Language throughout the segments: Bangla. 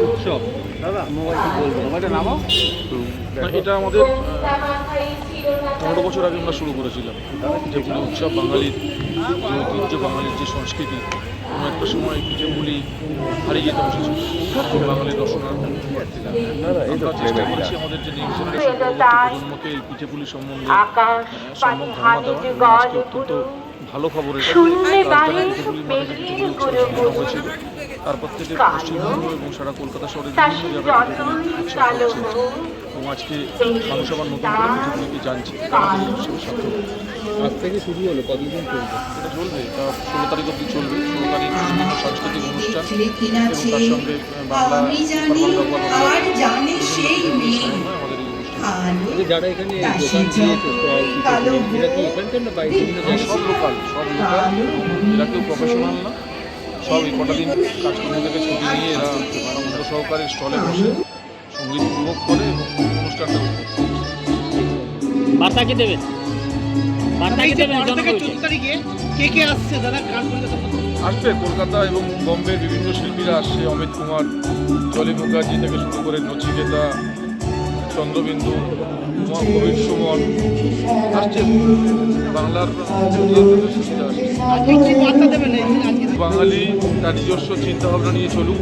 উৎসব এটা আমাদের 15 বছর আগে আমরা শুরু করেছিলাম। পিঠেপুলি উৎসব বাঙালির যে ঐতিহ্য, বাঙালির যে সংস্কৃতি, কোনো একটা সময় পিঠেপুলি হারিয়ে যেতে বসেছিল বাঙালির রসনার আমরা চেষ্টা করেছি আমাদের যে প্রজন্মকে এই পিঠেপুলি সম্বন্ধে সম্যক ধারণা দেওয়া। আজকে অত্যন্ত ভালো খবর এটা, পিঠেপুলি মানে যে পিঠেপুলি উৎসব সম্পন্ন হয়েছিল তারপর থেকে পশ্চিমবঙ্গ এবং সারা কলকাতা শহরের বিভিন্ন জায়গায় উৎসব হচ্ছে এবং আজকে মানুষ আবার নতুন করে পিঠেপুলিকে জানছে। আজ থেকে শুরু হলো, কতদিন চলবে? এটা চলবে, এটা 16 তারিখ অবধি চলবে। 16 তারিখ বিভিন্ন সাংস্কৃতিক অনুষ্ঠান এবং তার সঙ্গে বাংলা আমাদের এই যারা এখানে দোকান দিয়েছে এরা কি এখানকার না বাইরে? সব লোকাল, এরা কেউ প্রফেশনাল না, সব এই কটা দিন কাজকর্ম থেকে ছুটি নিয়ে এরা আনন্দ সহকারে স্টলে বসে সঙ্গীত উপভোগ করে এবং অনুষ্ঠানটা উপভোগ করে। বার্তা কি দেবেন? আসবে কলকাতা এবং বম্বের বিভিন্ন শিল্পীরা আসছে। অমিত কুমার, জলি মুখার্জি থেকে শুরু করে নচিকেতা, চন্দ্রবিন্দু, কবির সুমন আসছে। বাংলার শিল্পীরা আসছে। বাঙালি তার নিজস্ব চিন্তাভাবনা নিয়ে চলুক।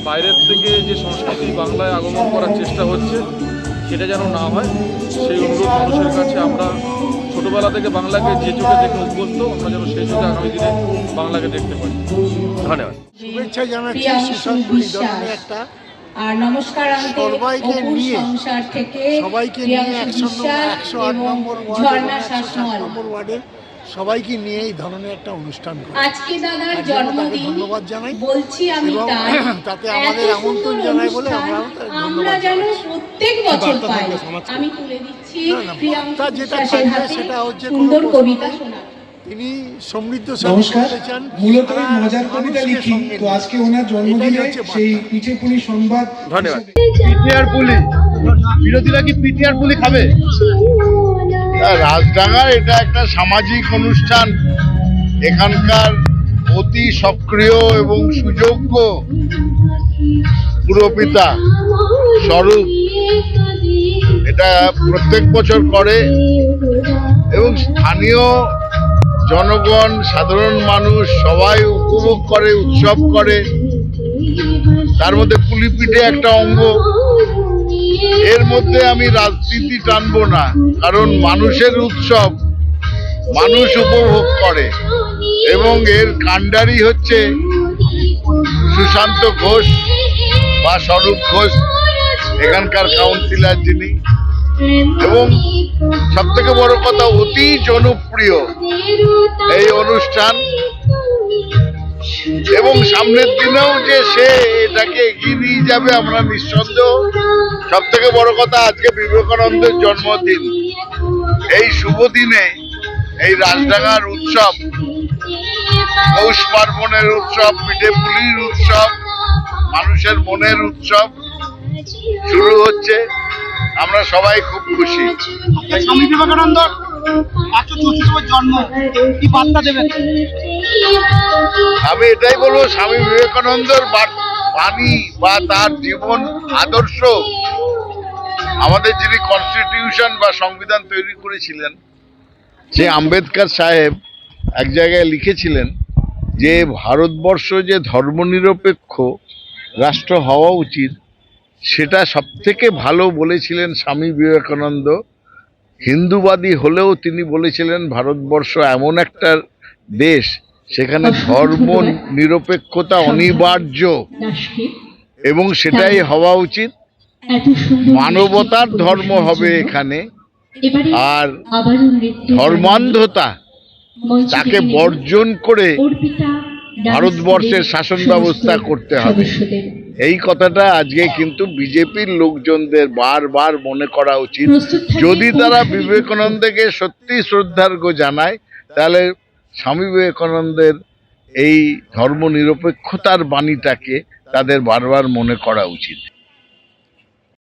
বাইরের থেকে যে সংস্কৃতি বাংলায় আগমন করার চেষ্টা হচ্ছে সেটা যেন না হয়, সেই অনুরোধ মানুষের কাছে। আমরা ছোটবেলা থেকে বাংলাকে যে চোখে দেখে অভ্যস্ত, আমরা যেন সেই চোখে আগামী দিনে বাংলাকে দেখতে পারি। ধন্যবাদ। শুভেচ্ছা জানাচ্ছি সুশান্তপুরি দলের একটা আর নমস্কার সবাইকে নিয়ে একসঙ্গে 108 নম্বর ওয়ার্ডে সবাইকে নিয়ে এই ধরনের একটা অনুষ্ঠান করে আজকে দাদার জন্মদিন, ধন্যবাদ জানাই বলছি আমি তাতে আমাদের আমন্ত্রণ জানাই বলে আমরা যেন প্রত্যেক বছর পাই। আমি তুলে দিচ্ছি যেটা থাকবে সেটা হচ্ছে সুন্দর কবিতা শোনা। তিনি সমৃদ্ধ চান। মূলত মজার কবিতা লিখি, তো আজকে ওনার জন্মদিনে সেই পিঠেপুলি সংবাদ। ধন্যবাদ। পিঠে পুলি, বিরোধীরা কি পিঠে আর পুলি খাবে? রাজডাঙ্গার এটা একটা সামাজিক অনুষ্ঠান। এখানকার অতি সক্রিয় এবং সুযোগ্য পুরপিতা স্বরূপ এটা প্রত্যেক বছর করে এবং স্থানীয় জনগণ, সাধারণ মানুষ সবাই উপভোগ করে, উৎসব করে। তার মধ্যে পুলি পিঠে একটা অঙ্গ। এর মধ্যে আমি রাজনীতি টানবো না, কারণ মানুষের উৎসব, মানুষ উপভোগ করে এবং এর কাণ্ডারি হচ্ছে সুশান্ত ঘোষ বা স্বরূপ ঘোষ, এখানকার কাউন্সিলর যিনি, এবং সব থেকে বড় কথা অতি জনপ্রিয় এই অনুষ্ঠান। এবং সামনের দিনেও যে সে এটাকে এগিয়ে নিয়ে যাবে আমরা নিঃসন্দেহ। সব থেকে বড় কথা আজকে বিবেকানন্দের জন্মদিন। এই শুভ দিনে এই রাজডাঙ্গার উৎসব, পৌষ পার্বণের উৎসব, পিঠেপুলির উৎসব, মানুষের মনের উৎসব শুরু হচ্ছে। আমরা সবাই খুব খুশি। স্বামী বিবেকানন্দ 164তম জন্ম, কি বার্তা দেবেন? আমি এটাই বলবো, স্বামী বিবেকানন্দের বাণী বা তার জীবন আদর্শ, আমাদের যিনি কনস্টিটিউশন বা সংবিধান তৈরি করেছিলেন, সে আম্বেদকর সাহেব এক জায়গায় লিখেছিলেন যে ভারতবর্ষ যে ধর্মনিরপেক্ষ রাষ্ট্র হওয়া উচিত, সেটা সবথেকে ভালো বলেছিলেন স্বামী বিবেকানন্দ। হিন্দুবাদী হলেও তিনি বলেছিলেন ভারতবর্ষ এমন একটা দেশ, সেখানে ধর্ম নিরপেক্ষতা অনিবার্য এবং সেটাই হওয়া উচিত। মানবতার ধর্ম হবে এখানে, আর ধর্মান্ধতা তাকে বর্জন করে ভারতবর্ষের শাসন ব্যবস্থা করতে হবে। এই কথাটা আজকে কিন্তু বিজেপির লোকজনদের বারবার মনে করা উচিত। যদি তারা বিবেকানন্দকে সত্যি শ্রদ্ধার্ঘ্য জানায়, তাহলে স্বামী বিবেকানন্দের এই ধর্মনিরপেক্ষতার বাণীটাকে তাদের বারবার মনে করা উচিত।